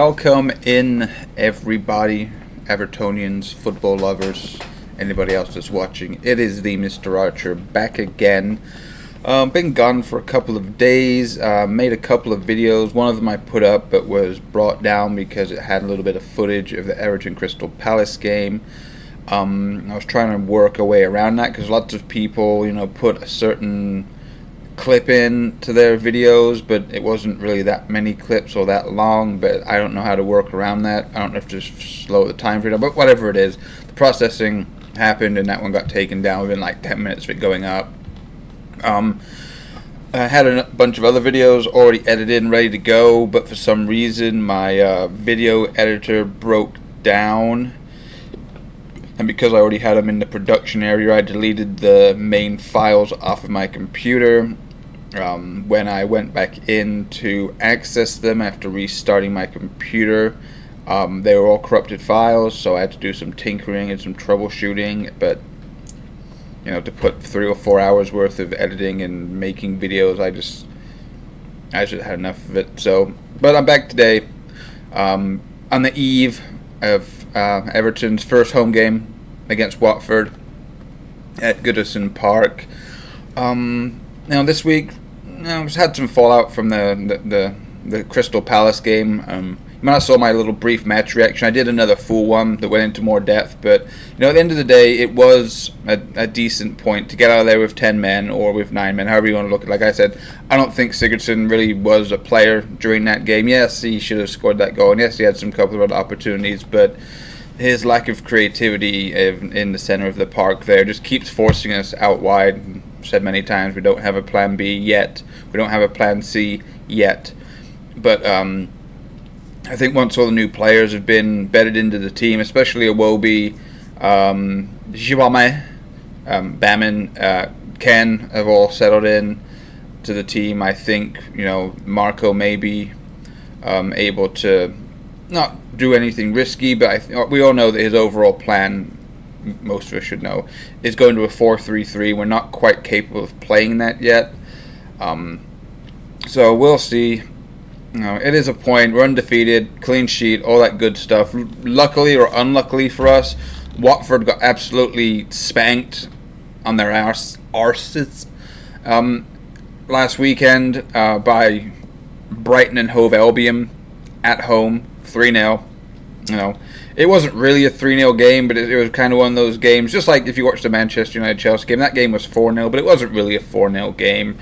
welcome in everybody, Evertonians, football lovers, anybody else that's watching. It is the Mr. Archer back again. Been gone for a couple of days, made a couple of videos. One of them I put up but was brought down because it had a little bit of footage of the Everton Crystal Palace game. I was trying to work a way around that because lots of people, put a certain clip in to their videos, but it wasn't really that many clips or that long. But I don't know how to work around that. I don't know if to slow the time for it, but whatever it is, the processing happened and that one got taken down within like 10 minutes of it going up. I had a bunch of other videos already edited and ready to go, but for some reason my video editor broke down, and because I already had them in the production area, I deleted the main files off of my computer. When I went back in to access them after restarting my computer, they were all corrupted files, so I had to do some tinkering and some troubleshooting. But to put 3 or 4 hours worth of editing and making videos, I just had enough of it. So, but I'm back today, on the eve of Everton's first home game against Watford at Goodison Park. Now this week, I've had some fallout from the Crystal Palace game. You might have saw my little brief match reaction. I did another full one that went into more depth, but at the end of the day, it was a decent point to get out of there with 10 men or with 9 men, however you want to look at it. Like I said, I don't think Sigurdsson really was a player during that game. Yes, he should have scored that goal, and yes, he had some couple of other opportunities, but his lack of creativity in the center of the park there just keeps forcing us out wide. I've said many times, we don't have a plan B yet. We don't have a plan C yet. But I think once all the new players have been bedded into the team, especially Iwobi, Jiwame, Bamin, Ken have all settled in to the team. I think Marco may be able to not do anything risky, but we all know that his overall plan, most of us should know, is going to a 4-3-3. We're not quite capable of playing that yet. So we'll see. It is a point. We're undefeated, clean sheet, all that good stuff. Luckily or unluckily for us, Watford got absolutely spanked on their arses last weekend by Brighton and Hove Albion at home, 3-0. It wasn't really a 3-0 game, but it was kind of one of those games, just like if you watched the Manchester United-Chelsea game, that game was 4-0, but it wasn't really a 4-0 game.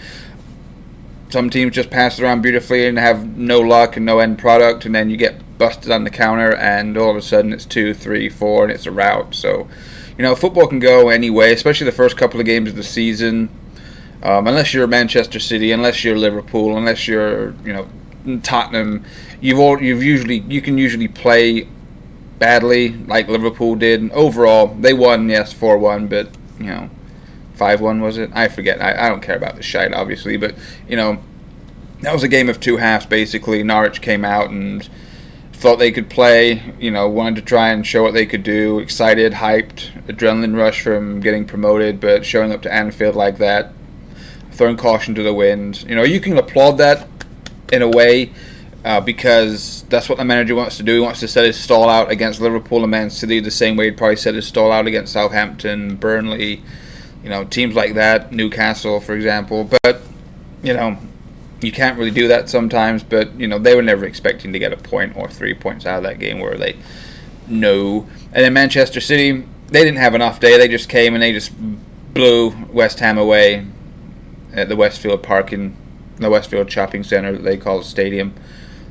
Some teams just pass it around beautifully and have no luck and no end product, and then you get busted on the counter, and all of a sudden it's 2, 3, 4, and it's a rout. So, football can go anyway, especially the first couple of games of the season. Unless you're Manchester City, unless you're Liverpool, unless you're, Tottenham, you can usually play badly like Liverpool did. And overall, they won, yes, 4-1, but 5-1 was it? I forget. I don't care about the shite, obviously, but that was a game of two halves basically. Norwich came out and thought they could play, wanted to try and show what they could do, excited, hyped, adrenaline rush from getting promoted, but showing up to Anfield like that, throwing caution to the wind. You can applaud that in a way, because that's what the manager wants to do. He wants to set his stall out against Liverpool and Man City the same way he'd probably set his stall out against Southampton, Burnley, teams like that, Newcastle, for example. But, you can't really do that sometimes. But, they were never expecting to get a point or 3 points out of that game, were they? No. And then Manchester City, they didn't have an off day. They just came and they just blew West Ham away at the Westfield Shopping Centre that they call the stadium.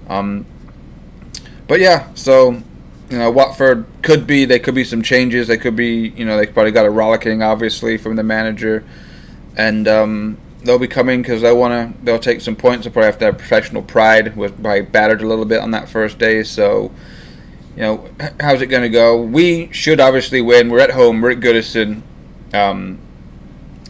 But yeah, so Watford could be some changes. They could be, they probably got a rollicking, obviously, from the manager, and they'll be coming because they'll take some points. They'll probably have to have professional pride. Was probably battered a little bit on that first day, so how's it going to go? We should obviously win. We're at home. We're at Goodison.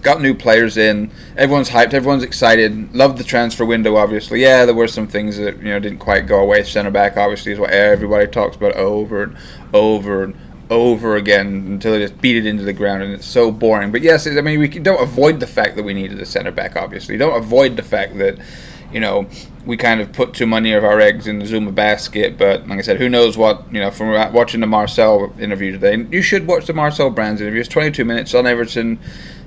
Got new players in. Everyone's hyped. Everyone's excited. Loved the transfer window, obviously. Yeah, there were some things that didn't quite go away. Center back, obviously, is what everybody talks about over and over and over again until they just beat it into the ground, and it's so boring. But yes, we don't avoid the fact that we needed a center back. Obviously, don't avoid the fact that we kind of put too many of our eggs in the Zuma basket. But like I said, who knows what, from watching the Marcel interview today. You should watch the Marcel Brands interview. It's 22 minutes on Everton.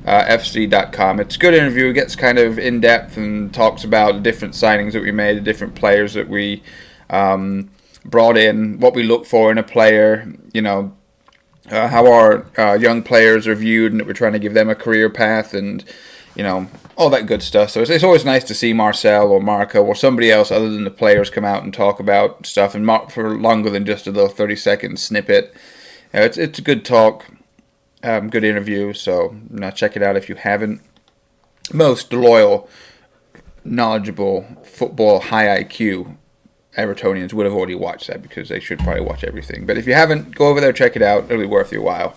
FC.com. It's a good interview. It gets kind of in depth and talks about the different signings that we made, the different players that we brought in, what we look for in a player, how our young players are viewed, and that we're trying to give them a career path, and all that good stuff. So it's always nice to see Marcel or Marco or somebody else other than the players come out and talk about stuff, and for longer than just a little 30-second snippet. It's a good talk. Good interview, so check it out if you haven't. Most loyal, knowledgeable, football, high IQ Evertonians would have already watched that, because they should probably watch everything. But if you haven't, go over there, check it out. It'll be worth your while.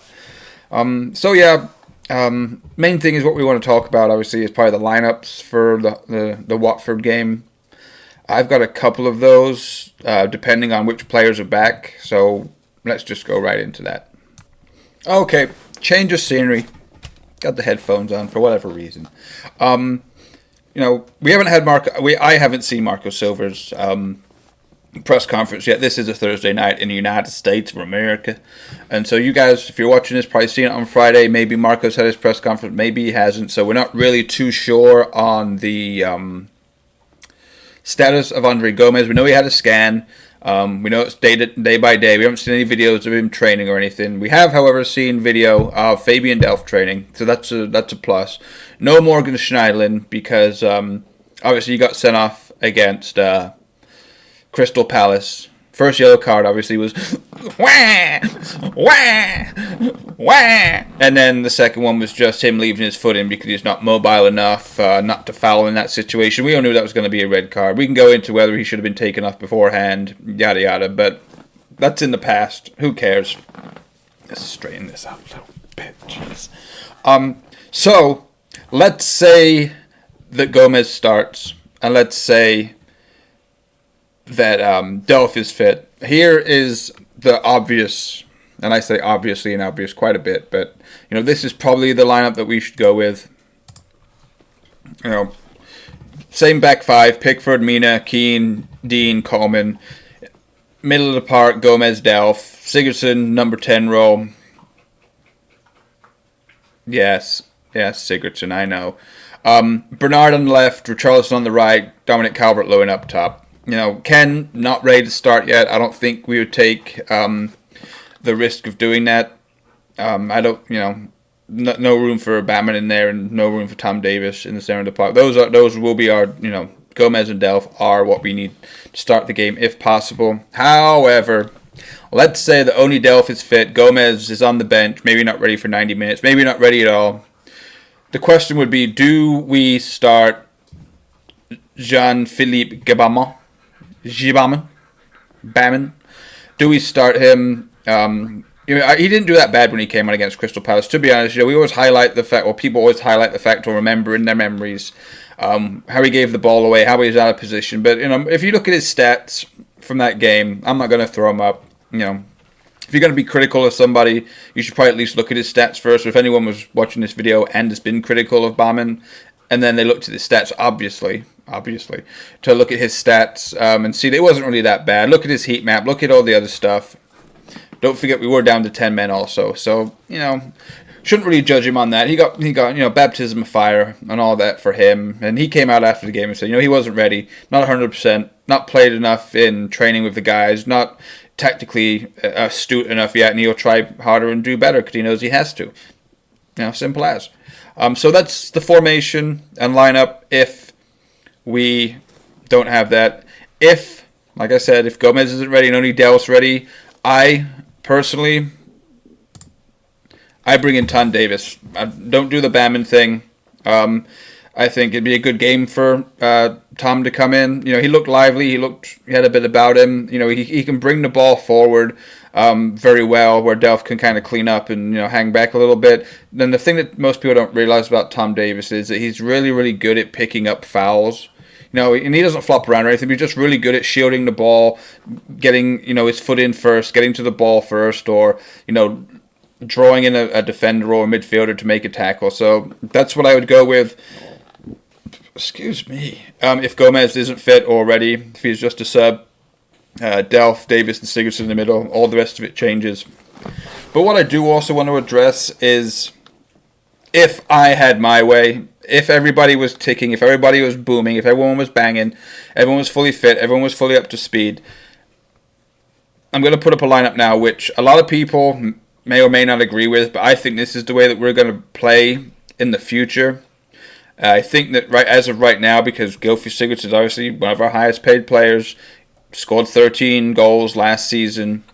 Main thing is what we want to talk about, obviously, is probably the lineups for the Watford game. I've got a couple of those, depending on which players are back, so let's just go right into that. Okay. Change of scenery. Got the headphones on for whatever reason. We haven't had I haven't seen Marco Silva's press conference yet. This is a Thursday night in the United States of America, and so you guys, if you're watching this, probably seen it on Friday. Maybe Marco's had his press conference, maybe he hasn't. So we're not really too sure on the status of Andre Gomez. We know he had a scan. We know it's day by day. We haven't seen any videos of him training or anything. We have, however, seen video of Fabian Delph training, so that's a plus. No Morgan Schneiderlin, because obviously he got sent off against Crystal Palace. First yellow card, obviously, was wah, wah, wah. And then the second one was just him leaving his foot in because he's not mobile enough not to foul in that situation. We all knew that was going to be a red card. We can go into whether he should have been taken off beforehand, yada yada, but that's in the past. Who cares? Let's straighten this out a little bit. Jeez. So, let's say that Gomez starts, and let's say that Delph is fit. Here is the obvious, and I say obviously and obvious quite a bit, but this is probably the lineup that we should go with. Same back five: Pickford, Mina, Keane, Dean, Coleman. Middle of the park: Gomez, Delph, Sigurdsson, number 10 role. Yes, Sigurdsson, I know. Bernard on the left, Richarlison on the right, Dominic Calvert-Lewin up top. Ken, not ready to start yet. I don't think we would take the risk of doing that. I don't, no room for Batman in there, and no room for Tom Davis in the center of the park. Those will be our, Gomez and Delph are what we need to start the game if possible. However, let's say that only Delph is fit. Gomez is on the bench, maybe not ready for 90 minutes, maybe not ready at all. The question would be, do we start Jean-Philippe Baman? Do we start him? He didn't do that bad when he came on against Crystal Palace. To be honest, we always highlight the fact, or people always highlight the fact, or remember in their memories, how he gave the ball away, how he was out of position. But if you look at his stats from that game, I'm not going to throw him up. If you're going to be critical of somebody, you should probably at least look at his stats first. So if anyone was watching this video and has been critical of Baman, and then they looked at his stats, obviously, to look at his stats and see that it wasn't really that bad. Look at his heat map. Look at all the other stuff. Don't forget we were down to 10 men also. So, shouldn't really judge him on that. He got baptism of fire and all that for him. And he came out after the game and said, he wasn't ready, not 100%, not played enough in training with the guys, not tactically astute enough yet, and he'll try harder and do better because he knows he has to. Simple as. So that's the formation and lineup if we don't have that. If, like I said, if Gomez isn't ready and only Delph's ready, I personally, I bring in Tom Davis. I don't do the Baman thing. I think it'd be a good game for Tom to come in. He looked lively. He had a bit about him. He can bring the ball forward very well, where Delph can kind of clean up and hang back a little bit. Then the thing that most people don't realize about Tom Davis is that he's really, really good at picking up fouls. And he doesn't flop around or anything, but he's just really good at shielding the ball, getting, his foot in first, getting to the ball first, or, drawing in a defender or a midfielder to make a tackle. So that's what I would go with. Excuse me. If Gomez isn't fit already, if he's just a sub, Delph, Davis, and Sigurdsson in the middle, all the rest of it changes. But what I do also want to address is, if I had my way, if everybody was ticking, if everybody was booming, if everyone was banging, everyone was fully fit, everyone was fully up to speed, I'm going to put up a lineup now which a lot of people may or may not agree with, but I think this is the way that we're going to play in the future. I think that as of right now, because Gylfi Sigurdsson is obviously one of our highest paid players, scored 13 goals last season,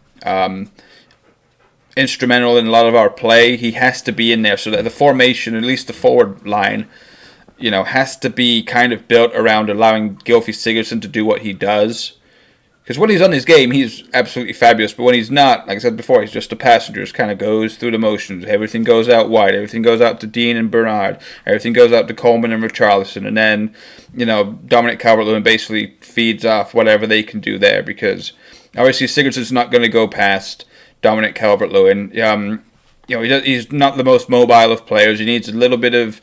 instrumental in a lot of our play, he has to be in there. So that the formation, at least the forward line, has to be kind of built around allowing Gylfi Sigurdsson to do what he does. Because when he's on his game, he's absolutely fabulous. But when he's not, like I said before, he's just a passenger. Just kind of goes through the motions. Everything goes out wide. Everything goes out to Dean and Bernard. Everything goes out to Coleman and Richarlison. And then, Dominic Calvert-Lewin basically feeds off whatever they can do there. Because obviously Sigurdsson's not going to go past Dominic Calvert-Lewin. He's not the most mobile of players. He needs a little bit of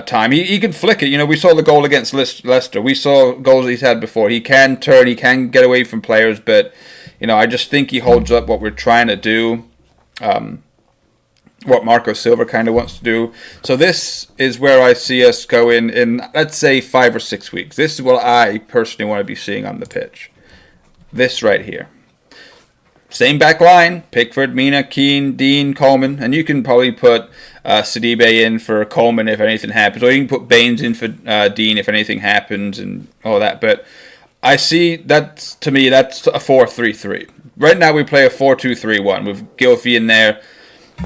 time. He can flick it. We saw the goal against Leicester. We saw goals he's had before. He can turn. He can get away from players. But, I just think he holds up what we're trying to do. What Marco Silva kind of wants to do. So this is where I see us go in, let's say, 5 or 6 weeks. This is what I personally want to be seeing on the pitch. This right here. Same back line, Pickford, Mina, Keane, Dean, Coleman, and you can probably put Sidibe in for Coleman if anything happens, or you can put Baines in for Dean if anything happens and all that. But I see that, to me, that's a 4-3-3. Right now we play a 4-2-3-1 with Gylfi in there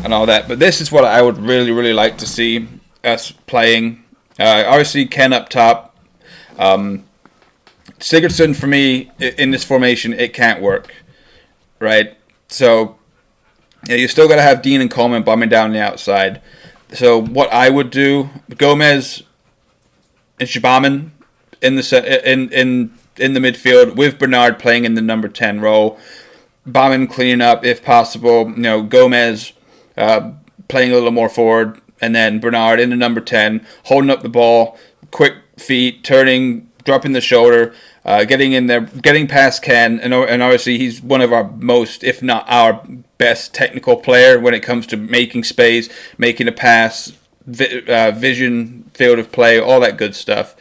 and all that. But this is what I would really, really like to see us playing. Obviously, Ken up top. Sigurdsson, for me, in this formation, it can't work. Right, so you still got to have Dean and Coleman bombing down the outside. So what I would do, Gomez and Shabaman in the midfield with Bernard playing in the number 10 role, Bauman cleaning up if possible. Gomez playing a little more forward, and then Bernard in the number 10, holding up the ball, quick feet, turning, dropping the shoulder. Getting in there, getting past Ken, and obviously he's one of our most, if not our best technical player when it comes to making space, making a pass, vision, field of play, all that good stuff.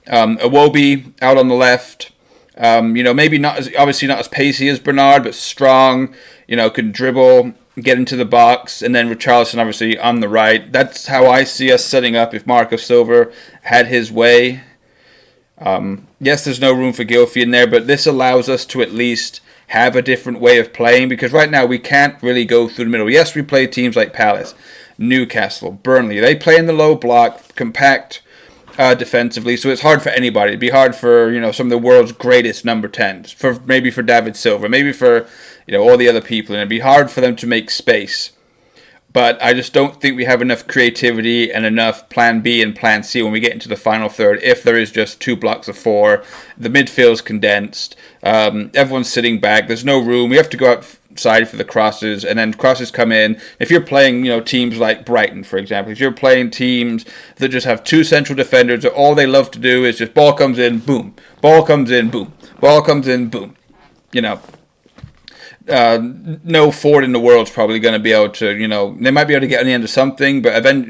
Iwobi out on the left, maybe obviously not as pacey as Bernard, but strong, can dribble, get into the box, and then Richarlison obviously on the right. That's how I see us setting up if Marco Silva had his way. Yes, there's no room for Gylfi in there, but this allows us to at least have a different way of playing, because right now we can't really go through the middle. Yes, we play teams like Palace, Newcastle, Burnley. They play in the low block, compact defensively, so it's hard for anybody. It'd be hard for some of the world's greatest number 10s, maybe for David Silva, maybe for all the other people, and it'd be hard for them to make space. But I just don't think we have enough creativity and enough plan B and plan C when we get into the final third. If there is just 2 blocks of 4, the midfield's condensed, everyone's sitting back, there's no room. We have to go outside for the crosses, and then crosses come in. If you're playing, teams like Brighton, for example, if you're playing teams that just have 2 central defenders, that all they love to do is just ball comes in, boom, ball comes in, boom, ball comes in, boom, no forward in the world's probably going to be able to, they might be able to get on the end of something, but then,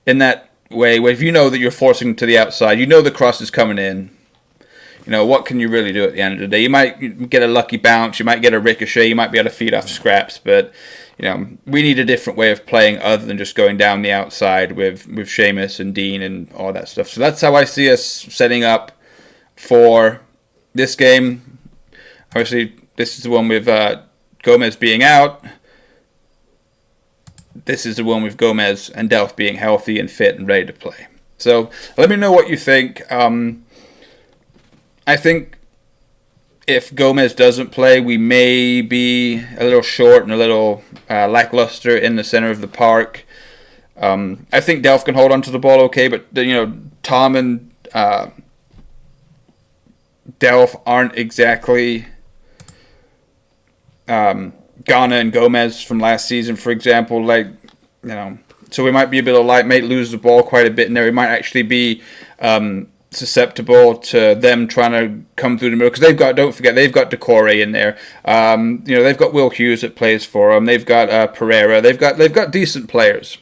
in that way, if that you're forcing to the outside, the cross is coming in, what can you really do at the end of the day? You might get a lucky bounce, you might get a ricochet, you might be able to feed off scraps, but, we need a different way of playing other than just going down the outside with Seamus and Dean and all that stuff. So that's how I see us setting up for this game. Obviously, this is the one with Gomez being out. This is the one with Gomez and Delph being healthy and fit and ready to play. So let me know what you think. I think if Gomez doesn't play, we may be a little short and a little lackluster in the center of the park. I think Delph can hold on to the ball okay, but Tom and Delph aren't exactly Ghana and Gomez from last season, for example, so we might be a bit of light, might lose the ball quite a bit in there. We might actually be susceptible to them trying to come through the middle, because don't forget, they've got Decore in there. They've got Will Hughes that plays for them. They've got Pereira. They've got decent players.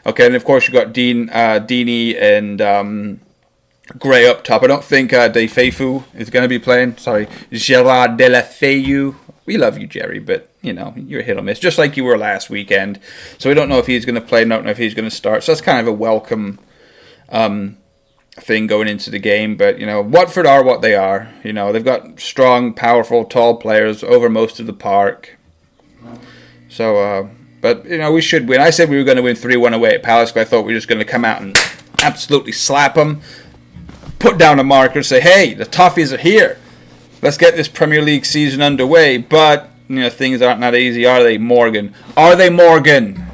Okay, and of course you've got Deeney and Gray up top. I don't think Defefu is going to be playing. Sorry, Gerard Delafeu. We love you, Jerry, but you're hit or miss, just like you were last weekend. So we don't know if he's going to play. Don't know if he's going to start. So that's kind of a welcome thing going into the game. But Watford are what they are. They've got strong, powerful, tall players over most of the park. So, but we should win. I said we were going to win 3-1 away at Palace, but I thought we were just going to come out and absolutely slap them, put down a marker, say, "Hey, the Toffees are here. Let's get this Premier League season underway." But things aren't that easy, are they, Morgan? Are they, Morgan?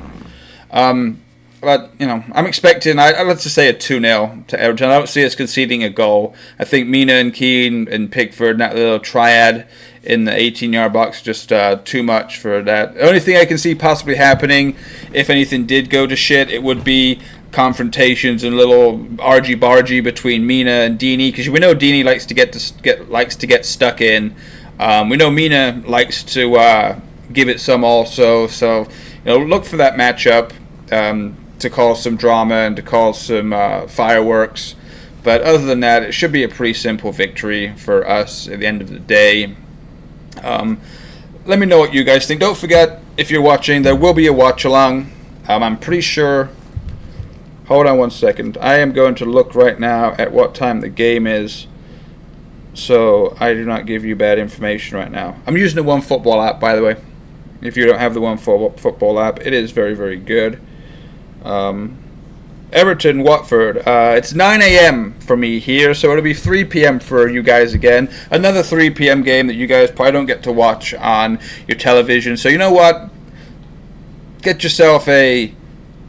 But I'm expecting, let's just say a 2-0 to Everton. I don't see us conceding a goal. I think Mina and Keane and Pickford, that little triad in the 18-yard box, just too much for that. The only thing I can see possibly happening, if anything did go to shit, it would be confrontations and little argy-bargy between Mina and Deeney, because we know Deeney likes to get stuck in. We know Mina likes to give it some also. So look for that matchup to cause some drama and to cause some fireworks. But other than that, it should be a pretty simple victory for us at the end of the day. Let me know what you guys think. Don't forget, if you're watching, there will be a watch along. I'm pretty sure. Hold on one second. I am going to look right now at what time the game is, so I do not give you bad information right now. I'm using the OneFootball app, by the way. If you don't have the OneFootball app, it is very, very good. Everton, Watford. It's 9 a.m. for me here, so it'll be 3 p.m. for you guys again. Another 3 p.m. game that you guys probably don't get to watch on your television. So you know what? Get yourself a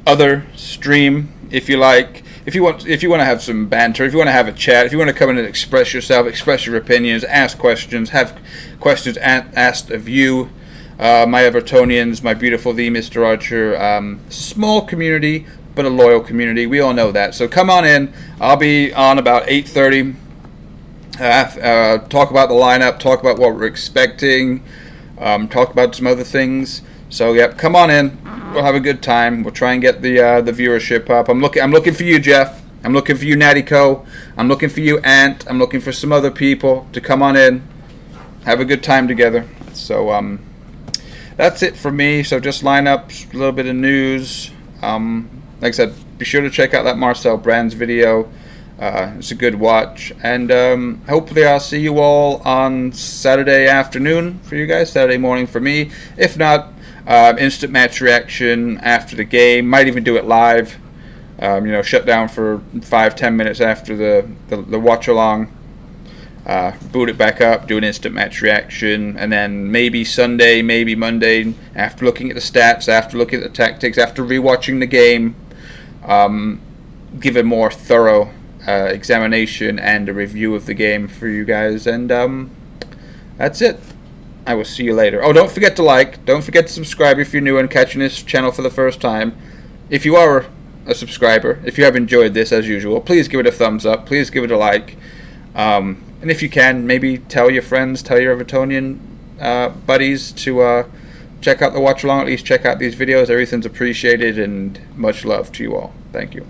other stream if you like. If you want to have some banter, if you want to have a chat, if you want to come in and express yourself, express your opinions, ask questions, have questions asked of you, my Evertonians, my beautiful Mr. Archer, small community, but a loyal community. We all know that. So come on in. I'll be on about 8:30. Talk about the lineup, talk about what we're expecting, talk about some other things. So yep, come on in. We'll have a good time. We'll try and get the viewership up. I'm looking for you, Jeff. I'm looking for you, Natty Co. I'm looking for you, Ant. I'm looking for some other people to come on in. Have a good time together. So that's it for me. So just line up a little bit of news. Like I said, be sure to check out that Marcel Brands video. It's a good watch. And hopefully I'll see you all on Saturday afternoon for you guys. Saturday morning for me. If not, instant match reaction after the game. Might even do it live. Shut down for 5-10 minutes after the watch along. Boot it back up, do an instant match reaction, and then maybe Sunday, maybe Monday, after looking at the stats, after looking at the tactics, after rewatching the game, give a more thorough examination and a review of the game for you guys. And that's it. I will see you later. Oh, don't forget to like. Don't forget to subscribe if you're new and catching this channel for the first time. If you are a subscriber, if you have enjoyed this as usual, please give it a thumbs up. Please give it a like. And if you can, maybe tell your friends, tell your Evertonian buddies to check out the watch along. At least check out these videos. Everything's appreciated, and much love to you all. Thank you.